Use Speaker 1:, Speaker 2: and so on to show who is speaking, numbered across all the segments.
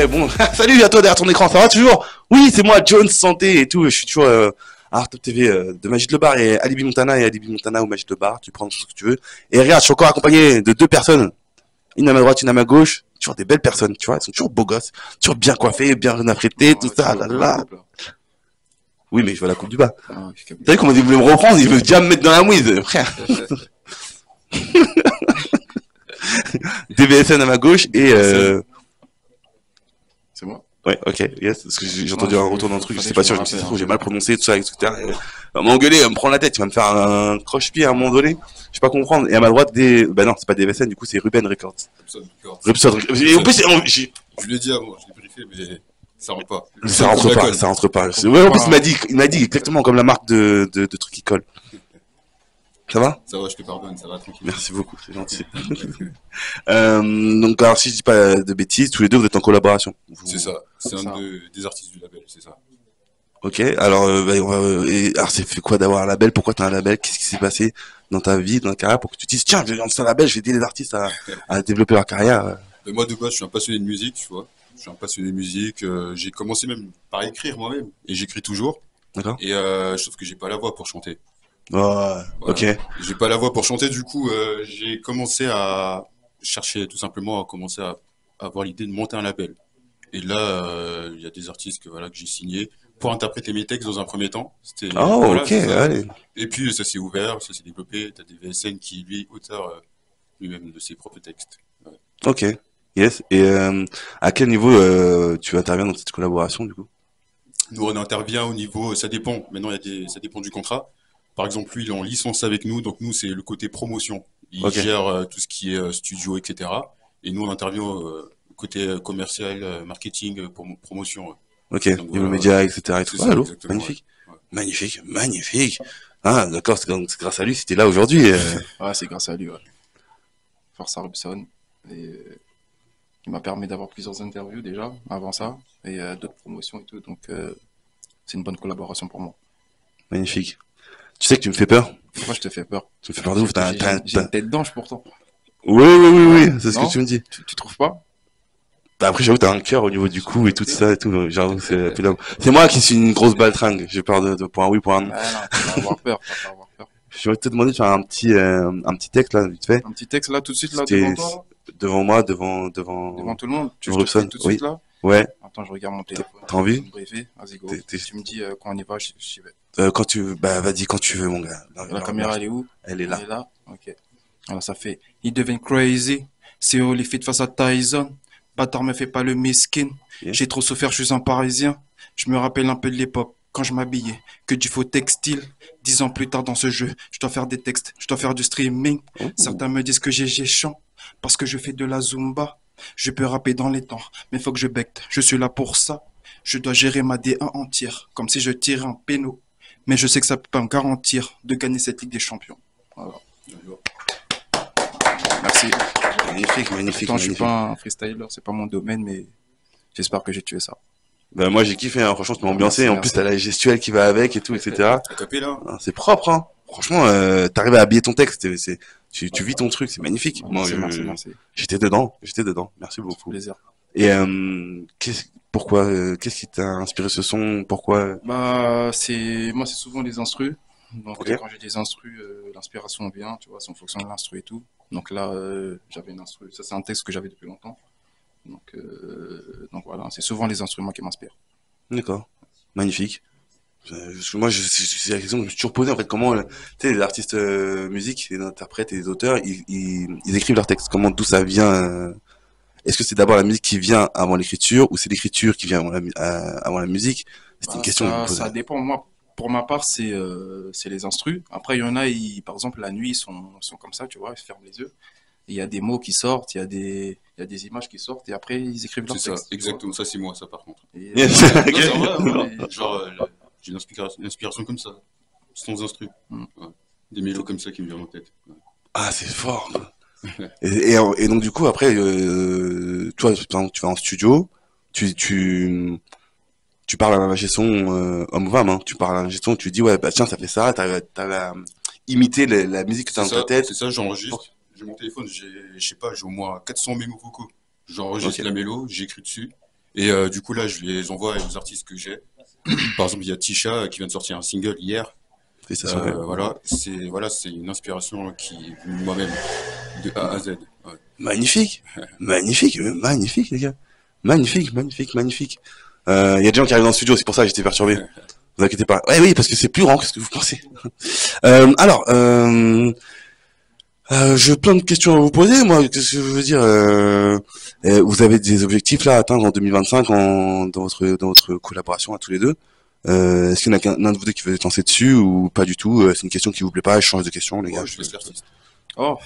Speaker 1: bon, salut à toi derrière ton écran, ça va toujours? Oui, c'est moi, Jones Santé et tout. Je suis toujours à Art TV de Magid Le Bar et Alibi Montana ou Magid Le Bar. Tu prends ce que tu veux. Et regarde, je suis encore accompagné de deux personnes, une à ma droite, une à ma gauche. Toujours des belles personnes, tu vois. Elles sont toujours beaux gosses, toujours bien coiffés, bien apprêtés, tout ça, là, là. Oui, mais je veux la coupe du bas. T'as vu comment ils voulaient me reprendre? Ils veulent déjà me mettre dans la mouise, frère. DVSN à ma gauche et
Speaker 2: C'est moi.
Speaker 1: ouais, ok, yes, parce que j'ai entendu un retour d'un truc, je sais pas sûr, je me suis dit, j'ai mal prononcé, tout ça, etc. Il va m'engueuler, il va me prendre la tête, il va me faire un croche-pied à un moment donné, je vais pas comprendre. Et à ma droite, bah non, c'est pas DVSN, du coup, c'est Ruben Records. Rupsod Records. Et en plus,
Speaker 2: je l'ai dit avant, je l'ai briefé, mais ça rentre pas.
Speaker 1: Ça rentre pas. Ouais, en plus, il m'a dit exactement comme la marque de trucs qui collent. Ça va?
Speaker 2: Ça va, je te pardonne, ça va, tranquille.
Speaker 1: Merci beaucoup, c'est gentil. Donc, alors, si je dis pas de bêtises, tous les deux, vous êtes en collaboration.
Speaker 2: C'est ça, c'est des artistes du label, c'est ça.
Speaker 1: Ok, alors, alors c'est fait quoi d'avoir un label? Pourquoi t'as un label? Qu'est-ce qui s'est passé dans ta vie, dans ta carrière, pour que tu te dises, tiens, je vais lancer un label, je vais aider les artistes à développer leur carrière?
Speaker 2: Mais moi, de base, je suis un passionné de musique, tu vois. Je suis un passionné de musique, j'ai commencé même par écrire moi-même, et j'écris toujours.
Speaker 1: D'accord.
Speaker 2: Et je trouve que j'ai pas la voix pour chanter.
Speaker 1: Oh, voilà. Ok.
Speaker 2: J'ai pas la voix pour chanter, du coup, j'ai commencé à chercher, tout simplement, à commencer à avoir l'idée de monter un label. Et là, il y a des artistes que j'ai signés pour interpréter mes textes dans un premier temps.
Speaker 1: Oh, voilà, ok, allez.
Speaker 2: Et puis ça s'est ouvert, ça s'est développé. T'as des VSN qui, lui, auteur lui-même de ses propres textes. Ouais.
Speaker 1: Ok, yes. Et à quel niveau tu interviens dans cette collaboration, du coup?
Speaker 2: Nous, on intervient au niveau, ça dépend. Maintenant, ça dépend du contrat. Par exemple, lui, il est en licence avec nous, donc nous, c'est le côté promotion. Il gère tout ce qui est studio, etc. Et nous, on intervient côté commercial, marketing, promotion.
Speaker 1: Ok,
Speaker 2: donc,
Speaker 1: niveau média, etc. Et tout.
Speaker 2: Ça,
Speaker 1: lourd, magnifique. Ouais. Magnifique, magnifique. Ah, d'accord, c'est grâce à lui, c'était là aujourd'hui.
Speaker 3: Ouais, c'est grâce à lui, ouais. Force à Robson. Et il m'a permis d'avoir plusieurs interviews déjà, avant ça, et d'autres promotions et tout, donc c'est une bonne collaboration pour moi.
Speaker 1: Magnifique. Tu sais que tu me fais peur?
Speaker 3: Pourquoi je te fais peur?
Speaker 1: Tu me fais peur de ouf,
Speaker 3: j'ai une tête d'ange pourtant.
Speaker 1: Oui, c'est ce que tu me dis.
Speaker 3: Tu trouves pas?
Speaker 1: Bah après, j'avoue, t'as un cœur au niveau du cou et tout ça et tout. J'avoue, c'est moi qui suis une grosse baltringue. J'ai peur de pour un oui, pour un non.
Speaker 3: Ouais, non, tu vas avoir peur,
Speaker 1: Je vais te demander de faire un petit texte là, vite fait.
Speaker 3: Un petit texte là, tout de suite, là, devant toi?
Speaker 1: Devant moi, devant
Speaker 3: tout le monde? Tu
Speaker 1: veux
Speaker 3: le fais tout de suite là?
Speaker 1: Ouais.
Speaker 3: Attends, je regarde mon téléphone.
Speaker 1: T'as envie?
Speaker 3: Vas-y, go. Tu me dis quand on y va, j'y vais.
Speaker 1: Vas-y, quand tu veux, mon gars.
Speaker 3: La caméra, elle est où?
Speaker 1: Elle est là.
Speaker 3: Elle est là? Ok. Alors, ça fait, il devient crazy. C'est Holyfield face à Tyson. Bâtard me fait pas le miskin. Yeah. J'ai trop souffert, je suis un parisien. Je me rappelle un peu de l'époque, quand je m'habillais, que du faux textile. 10 ans plus tard dans ce jeu, je dois faire des textes, je dois faire du streaming. Certains me disent que j'ai chant, parce que je fais de la zumba. Je peux rapper dans les temps, mais faut que je becte. Je suis là pour ça. Je dois gérer ma D1 entière, comme si je tirais un péno. Mais je sais que ça peut pas me garantir de gagner cette Ligue des Champions. Voilà. Merci.
Speaker 1: Magnifique.
Speaker 3: Je suis pas un freestyler, c'est pas mon domaine, mais j'espère que j'ai tué ça.
Speaker 1: Bah moi j'ai kiffé, hein. Franchement, tu m'as ambiancé. En plus, t'as la gestuelle qui va avec et tout, etc. C'est propre, hein. Franchement, t'arrives à habiller ton texte. Tu vis ton truc, c'est magnifique. Moi,
Speaker 3: merci.
Speaker 1: J'étais dedans. Merci beaucoup.
Speaker 3: Plaisir.
Speaker 1: Et pourquoi, qu'est-ce qui t'a inspiré ce son? Pourquoi?
Speaker 3: Moi, c'est souvent les instrus. Donc quand j'ai des instrus, l'inspiration vient, tu vois, c'est en fonction de l'instru et tout. Donc là, j'avais une instru. Ça, c'est un texte que j'avais depuis longtemps. Donc voilà, c'est souvent les instruments qui m'inspirent.
Speaker 1: D'accord, magnifique. Moi, c'est la question que je me suis toujours posée, en fait, comment, tu sais, les artistes musique, les interprètes et les auteurs, ils écrivent leurs textes. D'où ça vient Est-ce que c'est d'abord la musique qui vient avant l'écriture, ou c'est l'écriture qui vient avant la musique? C'est une question que je me pose.
Speaker 3: Ça dépend. Moi, pour ma part, c'est les instrus. Après, il y en a, par exemple, la nuit, ils sont comme ça, tu vois, ils se ferment les yeux. Il y a des mots qui sortent, il y a des images qui sortent, et après, ils écrivent leur texte.
Speaker 2: C'est ça, exactement. Ça, c'est moi, ça, par contre. Genre, j'ai une inspiration comme ça, sans instru. Ouais. Des mélos comme ça qui me viennent en tête. Ouais.
Speaker 1: Ah, c'est fort. Et donc, du coup, après, toi, tu vas en studio, tu parles à l'ingé son homme ou femme, hein. Tu parles à l'ingé son, tu dis, ouais, bah tiens, ça fait ça, t'as à imiter la musique que t'as dans ta tête.
Speaker 2: C'est ça, j'enregistre. J'ai mon téléphone, je sais pas, j'ai au moins 400 mémos vocaux. J'enregistre la mélo, j'écris dessus. Et du coup, là, je les envoie aux artistes que j'ai. Par exemple, il y a Tisha qui vient de sortir un single hier.
Speaker 1: Félicitations. Ouais.
Speaker 2: C'est une inspiration qui est venue moi-même de A à Z. Ouais.
Speaker 1: Magnifique, magnifique, magnifique, les gars. Magnifique, magnifique, magnifique. Il y a des gens qui arrivent dans le studio, c'est pour ça que j'étais perturbé. Vous inquiétez pas. Ouais, oui, parce que c'est plus grand que ce que vous pensez. Alors, j'ai plein de questions à vous poser. Moi, qu'est-ce que je veux dire vous avez des objectifs là à atteindre en 2025 dans votre collaboration à tous les deux. Est-ce qu'il y en a qu'un de vous deux qui veut se lancer dessus ou pas du tout? C'est une question qui vous plaît pas? Je change de question, les gars.
Speaker 2: Je laisse l'artiste.
Speaker 3: Oh,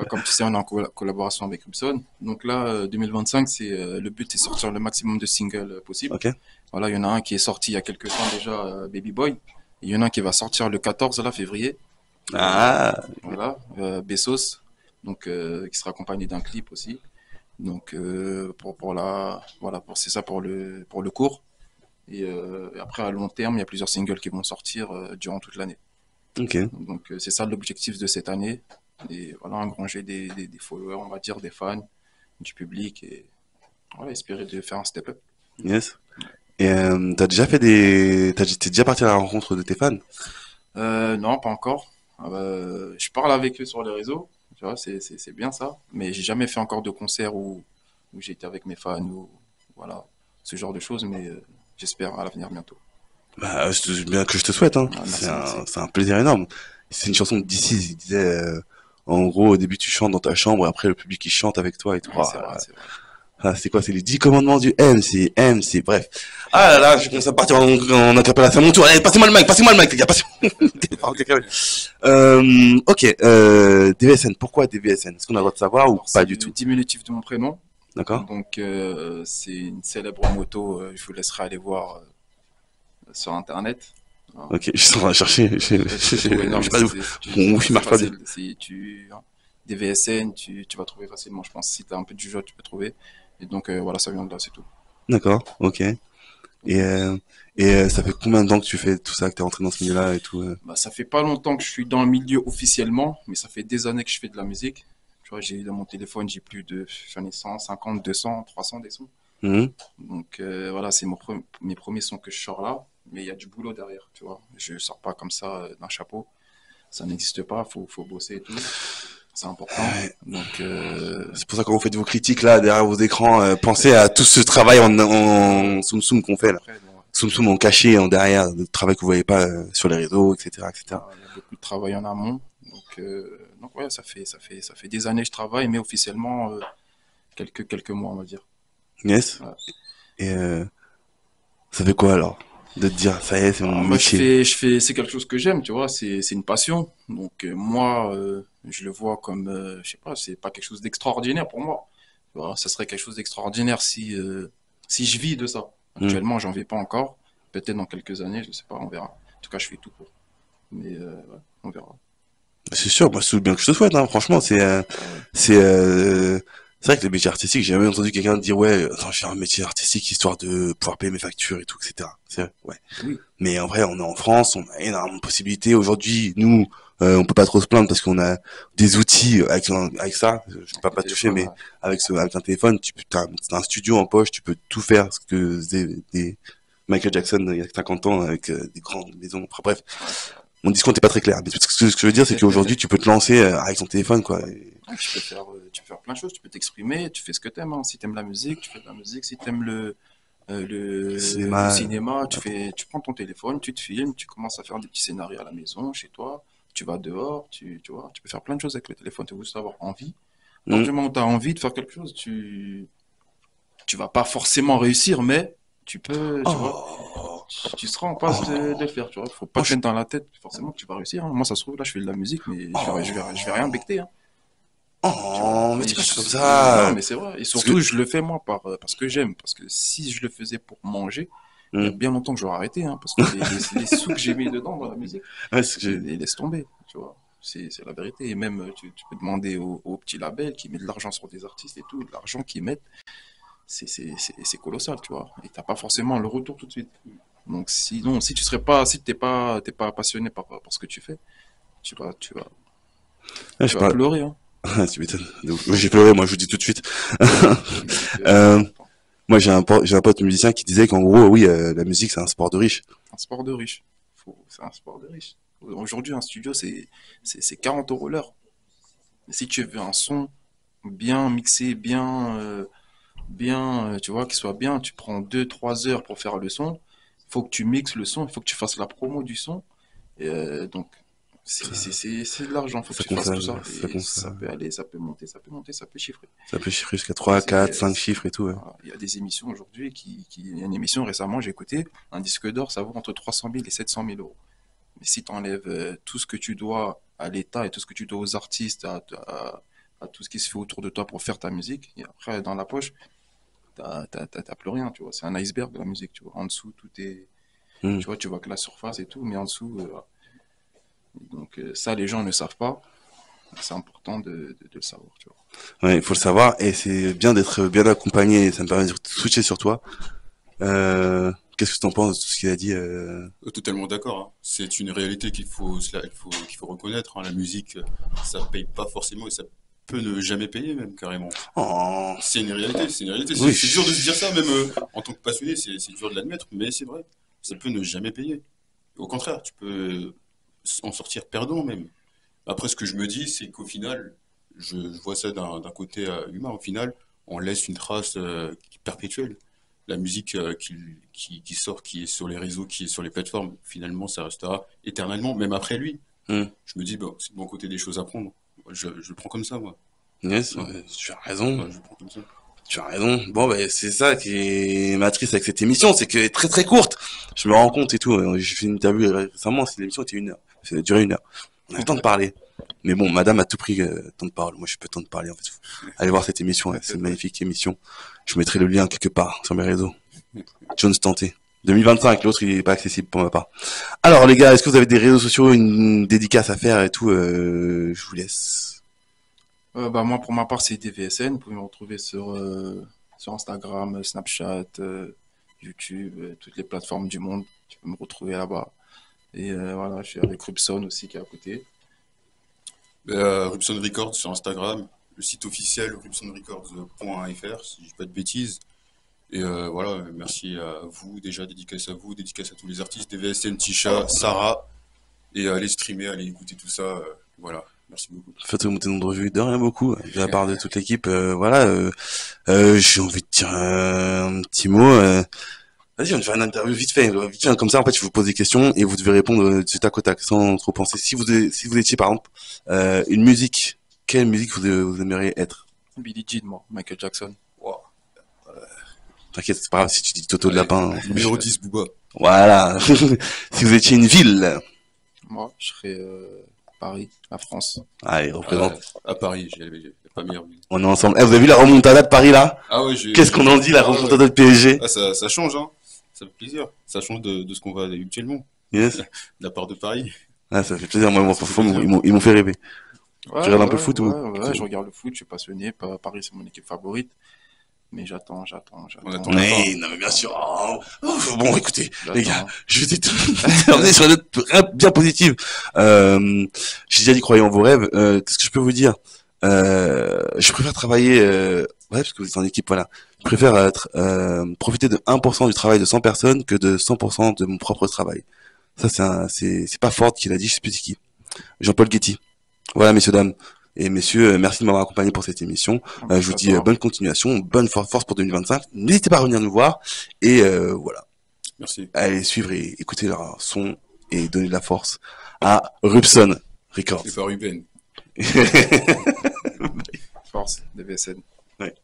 Speaker 3: comme tu sais, on est en collaboration avec Rubson. Donc là, 2025, le but est de sortir le maximum de singles possible.
Speaker 1: Ok.
Speaker 3: Voilà, il y en a un qui est sorti il y a quelques temps déjà, Baby Boy. Et il y en a un qui va sortir le 14 là, février.
Speaker 1: Ah.
Speaker 3: Voilà, Bessos, donc qui sera accompagné d'un clip aussi. Donc c'est ça pour le court. Et après à long terme, il y a plusieurs singles qui vont sortir durant toute l'année.
Speaker 1: Ok.
Speaker 3: Donc c'est ça l'objectif de cette année. Et voilà, engranger des followers, on va dire, des fans, du public et voilà, espérer de faire un step up.
Speaker 1: Yes. Et t'es déjà parti à la rencontre de tes fans?
Speaker 3: Non, pas encore. Je parle avec eux sur les réseaux, tu vois, c'est bien ça. Mais j'ai jamais fait encore de concert où j'ai été avec mes fans ou voilà, ce genre de choses. Mais j'espère à l'avenir bientôt.
Speaker 1: Bah, c'est bien que je te souhaite, hein.
Speaker 3: Ah, merci, merci.
Speaker 1: C'est un plaisir énorme. C'est une chanson de DC, il disait, en gros, au début, tu chantes dans ta chambre, et après, le public, il chante avec toi et tout.
Speaker 3: Ouais, c'est vrai, c'est vrai.
Speaker 1: Ah, c'est quoi? C'est les 10 commandements du MC, bref. Ah là là, je commence à partir en interpellation. À mon tour. Allez, passez-moi le mic, les gars, ok, DVSN. Pourquoi DVSN? Est-ce qu'on a le droit de savoir ou
Speaker 3: Alors,
Speaker 1: pas
Speaker 3: c'est
Speaker 1: du
Speaker 3: le
Speaker 1: tout?
Speaker 3: diminutif de mon prénom.
Speaker 1: D'accord?
Speaker 3: Donc, c'est une célèbre moto. Je vous laisserai aller voir sur Internet. Hein.
Speaker 1: Ok, je suis en train de chercher.
Speaker 3: Ouais, non,
Speaker 1: Je sais
Speaker 3: mais
Speaker 1: pas d'où. Mon wifi
Speaker 3: c'est
Speaker 1: marche pas bien.
Speaker 3: facile. Des VSN, tu vas trouver facilement. Je pense si tu as un peu du jeu, tu peux trouver. Et donc, voilà, ça vient de là, c'est tout.
Speaker 1: D'accord, ok. Ça fait combien de temps que tu fais tout ça, que t'es rentré dans ce milieu-là et tout
Speaker 3: Bah, ça fait pas longtemps que je suis dans le milieu officiellement, mais ça fait des années que je fais de la musique. Tu vois, j'ai dans mon téléphone, j'en ai 100, 50, 200, 300 des sons.
Speaker 1: Mhm.
Speaker 3: Donc voilà, c'est mes premiers sons que je sors là, mais il y a du boulot derrière, tu vois. Je sors pas comme ça d'un chapeau, ça n'existe pas, faut bosser et tout. C'est important.
Speaker 1: Ouais.
Speaker 3: Donc
Speaker 1: C'est pour ça que quand vous faites vos critiques là, derrière vos écrans, pensez à tout ce travail en soum-soum qu'on fait là.
Speaker 3: après, bon,
Speaker 1: Soum-soum en caché, en derrière, le travail que vous voyez pas sur les réseaux, etc., etc.
Speaker 3: il y a beaucoup de travail en amont. Donc ouais, ça fait des années que je travaille, mais officiellement quelques mois, on va dire.
Speaker 1: Yes.
Speaker 3: Ouais.
Speaker 1: Et ça fait quoi alors de te dire ça y est, c'est mon
Speaker 3: Moi,
Speaker 1: métier?
Speaker 3: c'est quelque chose que j'aime, tu vois, c'est une passion. Donc, moi, je le vois comme, je sais pas, c'est pas quelque chose d'extraordinaire pour moi. Tu vois, ça serait quelque chose d'extraordinaire si je vis de ça.
Speaker 1: Hmm.
Speaker 3: Actuellement, j'en vis pas encore. Peut-être dans quelques années, je sais pas, on verra. En tout cas, je fais tout pour. Mais, ouais, on verra.
Speaker 1: C'est sûr, moi c'est bien que je te souhaite, hein. Franchement, c'est vrai que les métiers artistiques, j'ai jamais entendu quelqu'un dire ouais, attends, je fais un métier artistique histoire de pouvoir payer mes factures et tout, etc. C'est vrai, ouais.
Speaker 3: Oui,
Speaker 1: Mais en vrai, on est en France, on a énormément de possibilités. Aujourd'hui, nous, on peut pas trop se plaindre parce qu'on a des outils avec ça. Je vais pas toucher,
Speaker 3: téléphone,
Speaker 1: mais
Speaker 3: ouais.
Speaker 1: avec un téléphone, t'as un studio en poche, tu peux tout faire ce que faisaient des Michael Jackson il y a 50 ans avec des grandes maisons. Enfin bref, mon discours n'était pas très clair. Mais ce que je veux dire, c'est qu'aujourd'hui, tu peux te lancer avec ton téléphone, quoi.
Speaker 3: Ouais, tu peux faire plein de choses, tu peux t'exprimer, tu fais ce que t'aimes, hein. Si t'aimes la musique, tu fais de la musique. Si t'aimes
Speaker 1: Le
Speaker 3: le
Speaker 1: cinéma,
Speaker 3: cinéma, tu prends ton téléphone, tu te filmes, tu commences à faire des petits scénarios à la maison, chez toi, tu vas dehors, tu vois, tu peux faire plein de choses avec le téléphone, tu veux juste avoir envie. À partir
Speaker 1: hmm.
Speaker 3: du moment où tu as envie de faire quelque chose, tu vas pas forcément réussir, mais tu peux, tu vois,
Speaker 1: Oh,
Speaker 3: tu seras en passe de le faire, tu vois. Faut pas te mettre dans la tête forcément que tu vas réussir, hein. Moi, ça se trouve, là, je fais de la musique, mais je vais rien becter, hein. Tu vois.
Speaker 1: oh, mais
Speaker 3: Et
Speaker 1: dis pas ça comme
Speaker 3: non,
Speaker 1: ça.
Speaker 3: mais c'est vrai. Et
Speaker 1: Parce
Speaker 3: surtout,
Speaker 1: que,
Speaker 3: je le fais moi parce que j'aime. Parce que si je le faisais pour manger, il y a
Speaker 1: hmm.
Speaker 3: bien longtemps que j'aurais arrêté, hein, parce que les sous que j'ai mis dedans dans la musique,
Speaker 1: Ouais, c'est que
Speaker 3: les laisse tomber, tu vois. C'est la vérité. Et même, tu peux demander aux petits labels qui mettent de l'argent sur des artistes et tout, de l'argent qu'ils mettent, c'est colossal, tu vois. Et t'as pas forcément le retour tout de suite. Donc, sinon, si t'es pas passionné par ce que tu fais, tu vas, tu vas,
Speaker 1: Ouais,
Speaker 3: tu vas pleurer, hein.
Speaker 1: Tu m'étonnes. J'ai pleuré, moi, je vous dis tout de suite. Moi, j'ai un pote musicien qui disait qu'en gros, oui, la musique, c'est un sport de riche.
Speaker 3: Un sport de riche. C'est un sport de riche. Aujourd'hui, un studio, c'est 40 € l'heure. Si tu veux un son bien mixé, tu vois, qu'il soit bien, tu prends 2 3 heures pour faire le son. Il faut que tu mixes le son, il faut que tu fasses la promo du son. Donc, c'est de l'argent, il faut que tu fasses tout ça. Et ça peut aller, ça peut monter, ça peut monter, ça peut chiffrer.
Speaker 1: Ça peut chiffrer jusqu'à 3, 4, 5 chiffres et tout. Ouais.
Speaker 3: Voilà. Il y a des émissions aujourd'hui il y a une émission récemment, j'ai écouté, un disque d'or, ça vaut entre 300 000 et 700 000 euros. Mais si tu enlèves tout ce que tu dois à l'État et tout ce que tu dois aux artistes, à tout ce qui se fait autour de toi pour faire ta musique, et après, dans la poche, t'as plus rien, tu vois. C'est un iceberg de la musique, tu vois. En dessous, tout est. Tu vois que la surface et tout, mais en dessous. Donc, ça, les gens ne savent pas. C'est important de le savoir, tu vois.
Speaker 1: Ouais, il faut le savoir, et c'est bien d'être bien accompagné, ça me permet de switcher sur toi. Qu'est-ce que tu en penses de tout ce qu'il a dit
Speaker 2: Totalement d'accord. Hein. C'est une réalité qu'il faut reconnaître. Hein. La musique, ça paye pas forcément et ça peut ne jamais payer même carrément.
Speaker 1: Oh.
Speaker 2: C'est une réalité, c'est une réalité.
Speaker 1: Oui.
Speaker 2: C'est dur de se dire ça, même en tant que passionné, c'est dur de l'admettre, mais c'est vrai. Ça peut ne jamais payer. Au contraire, tu peux en sortir perdant même. Après, ce que je me dis, c'est qu'au final, je vois ça d'un côté humain. Au final, on laisse une trace perpétuelle. La musique qui sort, qui est sur les réseaux, qui est sur les plateformes, finalement, ça restera éternellement, même après lui. Je me dis, bon, c'est de mon côté des choses à prendre. Je le prends comme ça, moi.
Speaker 1: Yes,
Speaker 2: Ouais.
Speaker 1: tu as raison.
Speaker 2: Ouais, je le prends comme ça.
Speaker 1: Tu as raison. Bon, ben, c'est ça qui est matrice avec cette émission, c'est qu'elle est très très courte. Je me rends compte et tout. J'ai fait une interview récemment, l'émission était 1 heure. Ça a duré 1 heure. On a le temps de parler. Mais bon, madame a tout pris temps de parole. Moi, je peux temps de parler, en fait. Allez voir cette émission, c'est une magnifique émission. Je mettrai le lien quelque part sur mes réseaux. Jones Tenté. 2025, l'autre, il est pas accessible pour ma part. Alors, les gars, est-ce que vous avez des réseaux sociaux, une dédicace à faire et tout je vous laisse.
Speaker 3: Moi, pour ma part, c'est DVSN. Vous pouvez me retrouver sur Instagram, Snapchat, YouTube, toutes les plateformes du monde. Tu peux me retrouver là-bas. Et voilà, je suis avec Rubson aussi qui est à côté.
Speaker 2: Rubson Records sur Instagram, le site officiel rubsonrecords.fr, si je dis pas de bêtises. Et voilà, merci à vous, déjà, dédicace à vous, dédicace à tous les artistes, DVSN, Tisha, Sarah. Et allez streamer, allez écouter tout ça. Voilà. Merci beaucoup.
Speaker 1: Faites remonter le nombre de vues de rien beaucoup, de la part de toute l'équipe. Voilà, j'ai envie de dire un petit mot. Vas-y, on va faire une interview vite fait. Comme ça, en fait, je vous pose des questions et vous devez répondre du tac au tac, sans trop penser. Si vous étiez, par exemple, une musique, quelle musique vous aimeriez être?
Speaker 3: Billie Jean, moi, Michael Jackson.
Speaker 2: Wow.
Speaker 1: T'inquiète, c'est pas grave si tu dis Toto de Lapin.
Speaker 2: Numéro 10, Booba.
Speaker 1: Voilà. Si vous étiez une ville.
Speaker 3: Moi, je serais Paris, la France.
Speaker 1: Allez, représente.
Speaker 2: À Paris, j'ai pas meilleur.
Speaker 1: On est ensemble. Vous avez vu la remontada de Paris, là?
Speaker 2: Ah ouais,
Speaker 1: Qu'est-ce qu'on en dit, la remontada de PSG?
Speaker 2: Ah, ça change, hein. Ça fait plaisir. Ça change de ce qu'on voit habituellement.
Speaker 1: Yes.
Speaker 2: De la part de Paris.
Speaker 1: Ah, ça fait plaisir. Moi, ils m'ont fait rêver.
Speaker 3: Ouais,
Speaker 1: tu regardes un peu le foot ou?
Speaker 3: Ouais, je regarde le foot, je suis passionné. Paris, c'est mon équipe favorite. Mais j'attends.
Speaker 2: On attend.
Speaker 1: Oui, non, mais bien sûr. Bon, écoutez, les gars, je vais terminer sur une note bien positive. J'ai déjà dit croyez en vos rêves. Qu'est-ce que je peux vous dire? Je préfère travailler, ouais, parce que vous êtes en équipe, voilà. Je préfère profiter de 1% du travail de 100 personnes que de 100% de mon propre travail. Ça, c'est pas Ford qui l'a dit, je sais plus qui. Jean-Paul Getty. Voilà, messieurs, dames. Et messieurs, merci de m'avoir accompagné pour cette émission. Je vous dis bonne continuation, bonne force pour 2025. N'hésitez pas à revenir nous voir. Et voilà.
Speaker 2: Merci.
Speaker 1: Allez suivre et écouter leur son et donner de la force à Rubson Records.
Speaker 2: C'est pas Ruben.
Speaker 3: Force, DVSN.
Speaker 1: Ouais.